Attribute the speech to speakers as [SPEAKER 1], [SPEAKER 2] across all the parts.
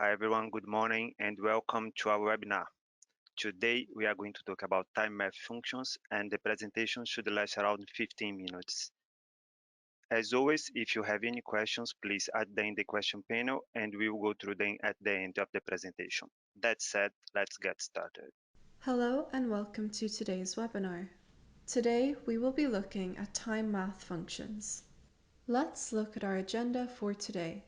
[SPEAKER 1] Hi everyone, good morning and welcome to our webinar. Today we are going to talk about time math functions and the presentation should last around 15 minutes. As always, if you have any questions, please add them in the question panel and we will go through them at the end of the presentation. That said, let's get started.
[SPEAKER 2] Hello and welcome to today's webinar. Today we will be looking at time math functions. Let's look at our agenda for today.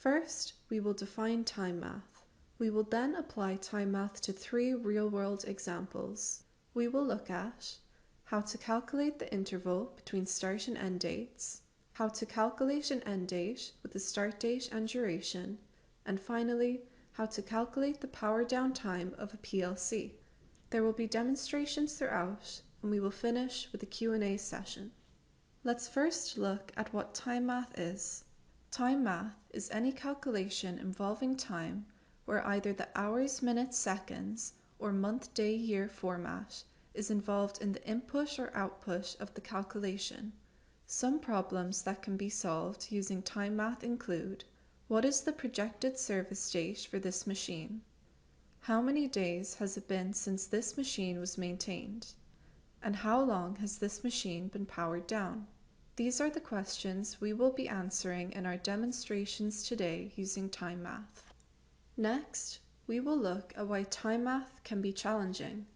[SPEAKER 2] First, we will define time math. We will then apply time math to 3 real-world examples. We will look at how to calculate the interval between start and end dates, how to calculate an end date with the start date and duration, and finally, how to calculate the power down time of a PLC. There will be demonstrations throughout, and we will finish with a Q&A session. Let's first look at what time math is. Time math is any calculation involving time where either the hours, minutes, seconds, or month, day, year format is involved in the input or output of the calculation. Some problems that can be solved using time math include: what is the projected service date for this machine? How many days has it been since this machine was maintained? And how long has this machine been powered down? These are the questions we will be answering in our demonstrations today using time math. Next, we will look at why time math can be challenging.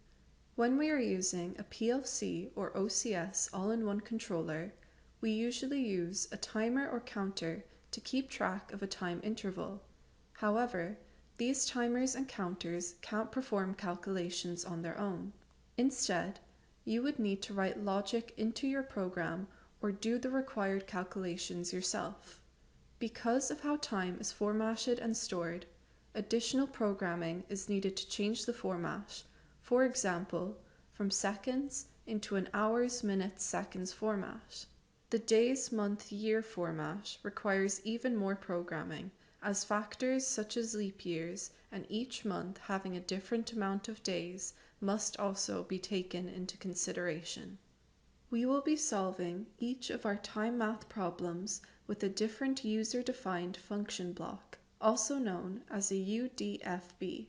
[SPEAKER 2] When we are using a PLC or OCS all-in-one controller, we usually use a timer or counter to keep track of a time interval. However, these timers and counters can't perform calculations on their own. Instead, you would need to write logic into your program or do the required calculations yourself. Because of how time is formatted and stored, additional programming is needed to change the format, for example, from seconds into an hours, minutes, seconds format. The days, month, year format requires even more programming, as factors such as leap years and each month having a different amount of days must also be taken into consideration. We will be solving each of our time math problems with a different user-defined function block, also known as a UDFB.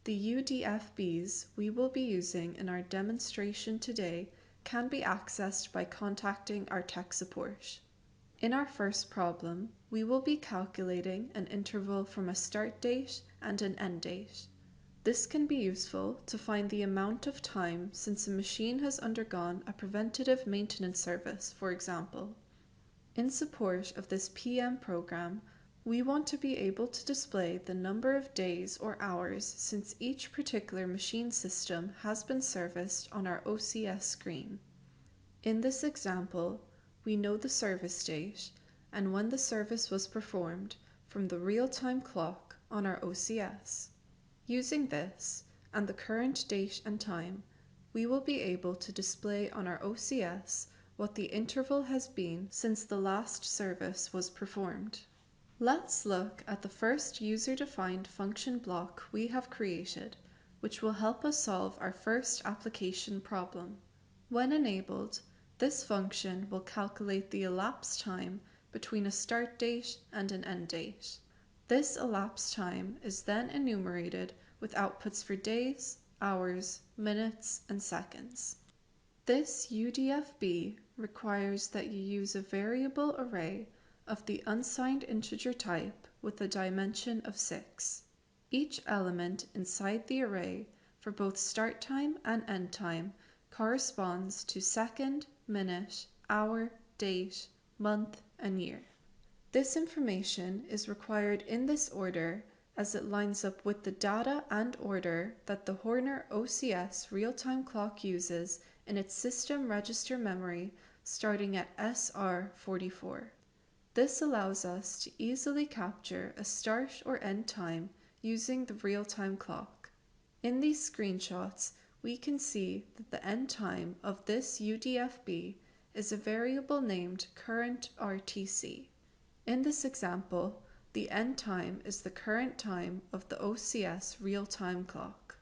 [SPEAKER 2] The UDFBs we will be using in our demonstration today can be accessed by contacting our tech support. In our first problem, we will be calculating an interval from a start date and an end date. This can be useful to find the amount of time since a machine has undergone a preventative maintenance service, for example. In support of this PM program, we want to be able to display the number of days or hours since each particular machine system has been serviced on our OCS screen. In this example, we know the service date and when the service was performed from the real-time clock on our OCS. Using this and the current date and time, we will be able to display on our OCS what the interval has been since the last service was performed. Let's look at the first user-defined function block we have created, which will help us solve our first application problem. When enabled, this function will calculate the elapsed time between a start date and an end date. This elapsed time is then enumerated with outputs for days, hours, minutes, and seconds. This UDFB requires that you use a variable array of the unsigned integer type with a dimension of 6. Each element inside the array for both start time and end time corresponds to second, minute, hour, date, month, and year. This information is required in this order as it lines up with the data and order that the Horner OCS real-time clock uses in its system register memory starting at SR44. This allows us to easily capture a start or end time using the real-time clock. In these screenshots, we can see that the end time of this UDFB is a variable named current RTC. In this example, the end time is the current time of the OCS real-time clock.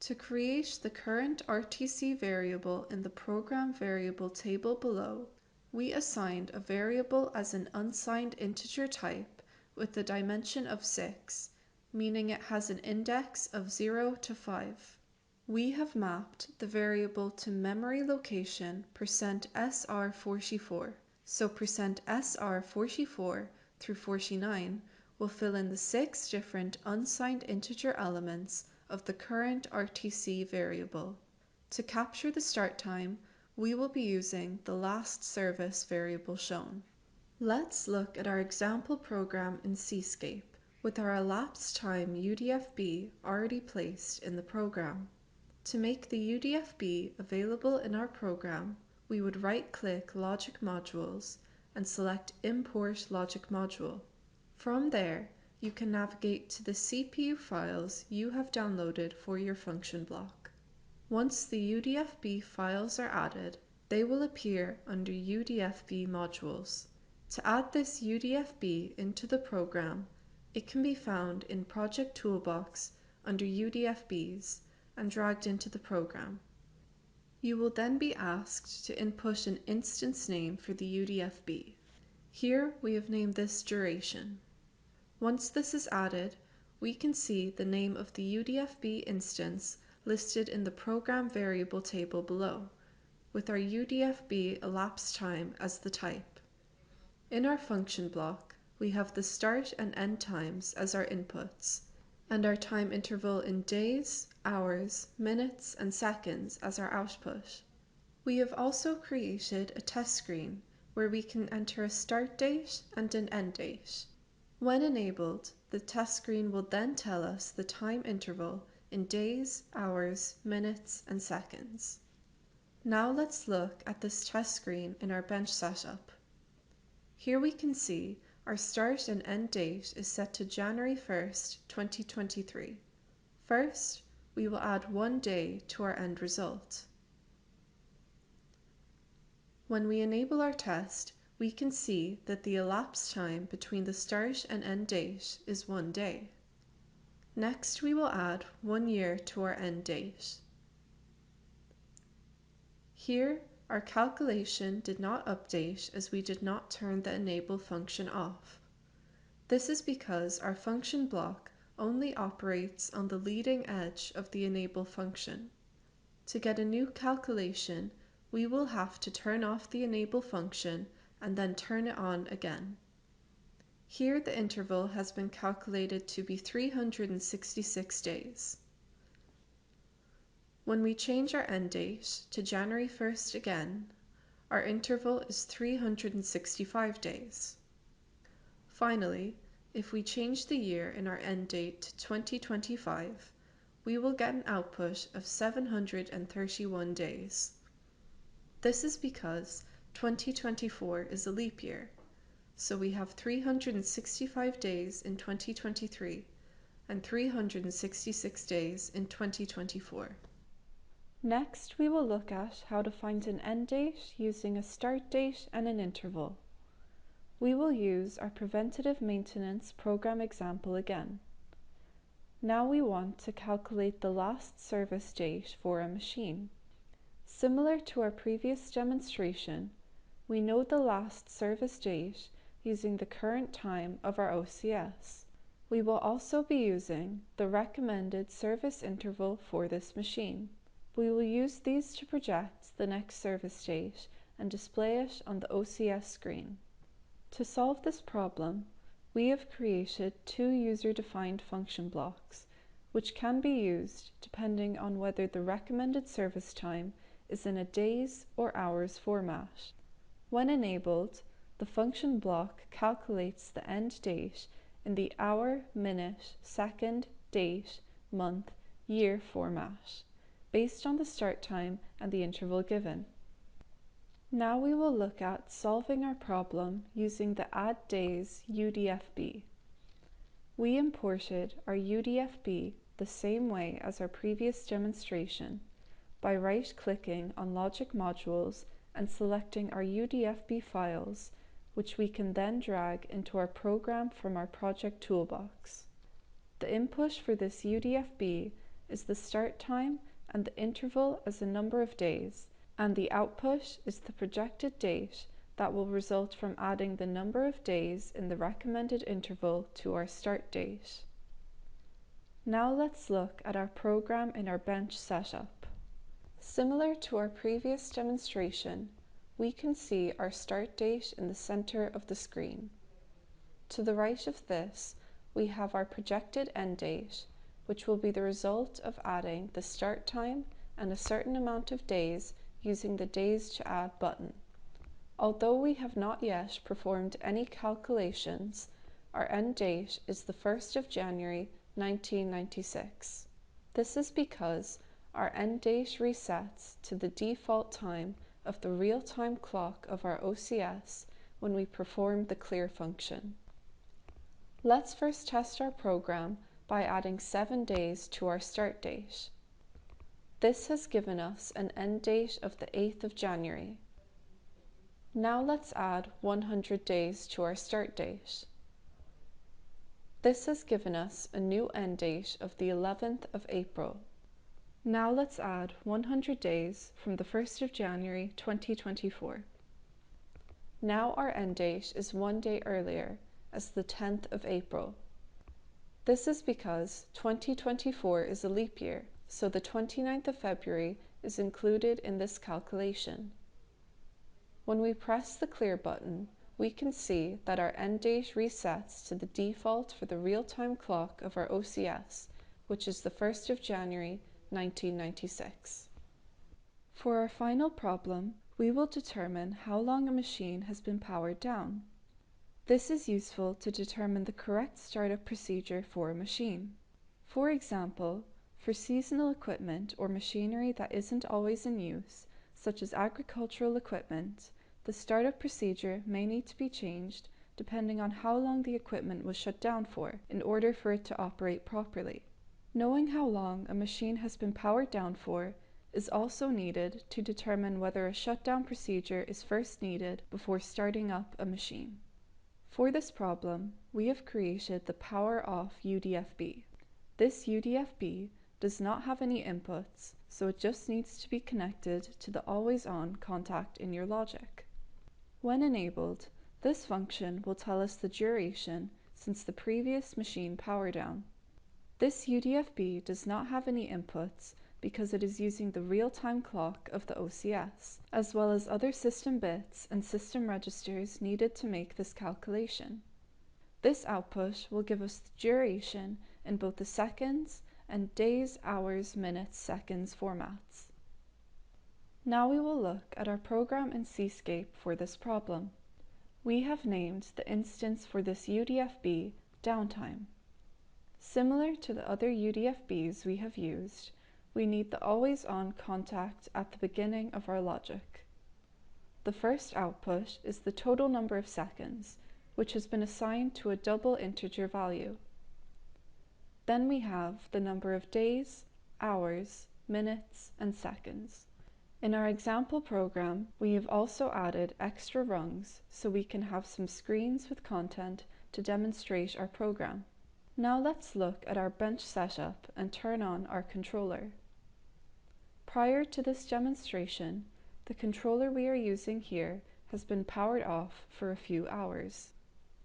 [SPEAKER 2] To create the current RTC variable in the program variable table below, we assigned a variable as an unsigned integer type with the dimension of 6, meaning it has an index of 0 to 5. We have mapped the variable to memory location %sr44, so %sr44 through 49 will fill in the 6 different unsigned integer elements of the current RTC variable. To capture the start time, we will be using the last service variable shown. Let's look at our example program in Cscape with our elapsed time UDFB already placed in the program. To make the UDFB available in our program, we would right-click Logic Modules and select Import Logic Module. From there, you can navigate to the CPU files you have downloaded for your function block. Once the UDFB files are added, they will appear under UDFB modules. To add this UDFB into the program, it can be found in Project Toolbox under UDFBs and dragged into the program. You will then be asked to input an instance name for the UDFB. Here we have named this duration. Once this is added, we can see the name of the UDFB instance listed in the program variable table below, with our UDFB elapsed time as the type. In our function block, we have the start and end times as our inputs, and our time interval in days, hours, minutes, and seconds as our output. We have also created a test screen where we can enter a start date and an end date. When enabled, the test screen will then tell us the time interval in days, hours, minutes, and seconds. Now let's look at this test screen in our bench setup. Here we can see our start and end date is set to January 1st, 2023. First, we will add 1 day to our end result. When we enable our test, we can see that the elapsed time between the start and end date is 1 day. Next, we will add 1 year to our end date. Here, our calculation did not update as we did not turn the enable function off. This is because our function block only operates on the leading edge of the enable function. To get a new calculation, we will have to turn off the enable function and then turn it on again. Here the interval has been calculated to be 366 days. When we change our end date to January 1st again, our interval is 365 days. Finally, if we change the year in our end date to 2025, we will get an output of 731 days. This is because 2024 is a leap year, so we have 365 days in 2023 and 366 days in 2024. Next, we will look at how to find an end date using a start date and an interval. We will use our preventative maintenance program example again. Now we want to calculate the last service date for a machine. Similar to our previous demonstration, we know the last service date using the current time of our OCS. We will also be using the recommended service interval for this machine. We will use these to project the next service date and display it on the OCS screen. To solve this problem, we have created 2 user-defined function blocks, which can be used depending on whether the recommended service time is in a days or hours format. When enabled, the function block calculates the end date in the hour, minute, second, date, month, year format, based on the start time and the interval given. Now we will look at solving our problem using the add days UDFB. We imported our UDFB the same way as our previous demonstration by right-clicking on Logic Modules and selecting our UDFB files, which we can then drag into our program from our project toolbox. The input for this UDFB is the start time and the interval as a number of days, and the output is the projected date that will result from adding the number of days in the recommended interval to our start date. Now let's look at our program in our bench setup. Similar to our previous demonstration, we can see our start date in the center of the screen. To the right of this, we have our projected end date, which will be the result of adding the start time and a certain amount of days using the Days to Add button. Although we have not yet performed any calculations, our end date is the 1st of January 1996. This is because our end date resets to the default time of the real-time clock of our OCS when we perform the clear function. Let's first test our program by adding 7 days to our start date. This has given us an end date of the 8th of January. Now let's add 100 days to our start date. This has given us a new end date of the 11th of April. Now let's add 100 days from the 1st of January 2024. Now our end date is 1 day earlier, as the 10th of April. This is because 2024 is a leap year, so the 29th of February is included in this calculation. When we press the clear button, we can see that our end date resets to the default for the real-time clock of our OCS, which is the 1st of January 1996. For our final problem, we will determine how long a machine has been powered down. This is useful to determine the correct startup procedure for a machine. For example, for seasonal equipment or machinery that isn't always in use, such as agricultural equipment, the startup procedure may need to be changed depending on how long the equipment was shut down for in order for it to operate properly. Knowing how long a machine has been powered down for is also needed to determine whether a shutdown procedure is first needed before starting up a machine. For this problem, we have created the power off UDFB. This UDFB does not have any inputs, so it just needs to be connected to the always-on contact in your logic. When enabled, this function will tell us the duration since the previous machine power down. This UDFB does not have any inputs because it is using the real-time clock of the OCS, as well as other system bits and system registers needed to make this calculation. This output will give us the duration in both the seconds and days, hours, minutes, seconds formats. Now we will look at our program in Cscape for this problem. We have named the instance for this UDFB downtime. Similar to the other UDFBs we have used, we need the always-on contact at the beginning of our logic. The first output is the total number of seconds, which has been assigned to a double integer value. Then we have the number of days, hours, minutes, and seconds. In our example program, we have also added extra rungs so we can have some screens with content to demonstrate our program. Now let's look at our bench setup and turn on our controller. Prior to this demonstration, the controller we are using here has been powered off for a few hours.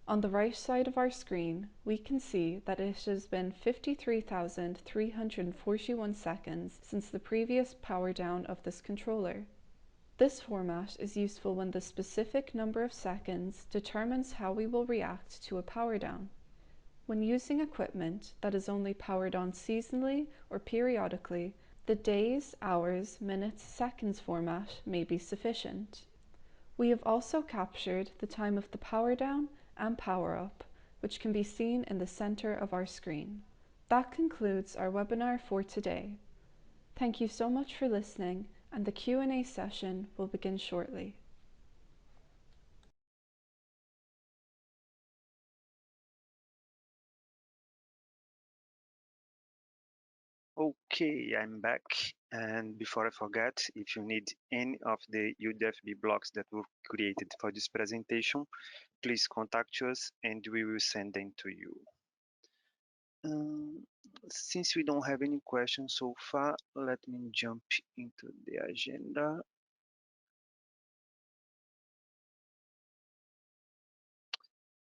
[SPEAKER 2] On the right side of our screen, we can see that it has been 53,341 seconds since the previous power down of this controller. This format is useful when the specific number of seconds determines how we will react to a power down. When using equipment that is only powered on seasonally or periodically, the days, hours, minutes, seconds format may be sufficient. We have also captured the time of the power down and power up, which can be seen in the center of our screen. That concludes our webinar for today. Thank you so much for listening, and the Q&A session will begin shortly.
[SPEAKER 1] Okay, I'm back. And before I forget, if you need any of the UDFB blocks that were created for this presentation, please contact us and we will send them to you. Um, since we don't have any questions so far, let me jump into the agenda.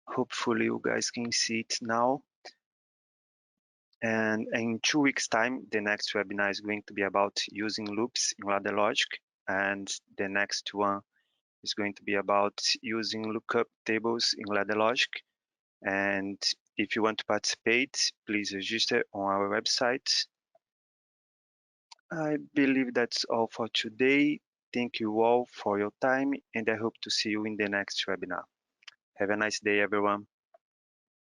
[SPEAKER 1] Hopefully you guys can see it now. And in 2 weeks' time, the next webinar is going to be about using loops in ladder logic. And the next one is going to be about using lookup tables in ladder logic. And if you want to participate, please register on our website. I believe that's all for today. Thank you all for your time, and I hope to see you in the next webinar. Have a nice day, everyone.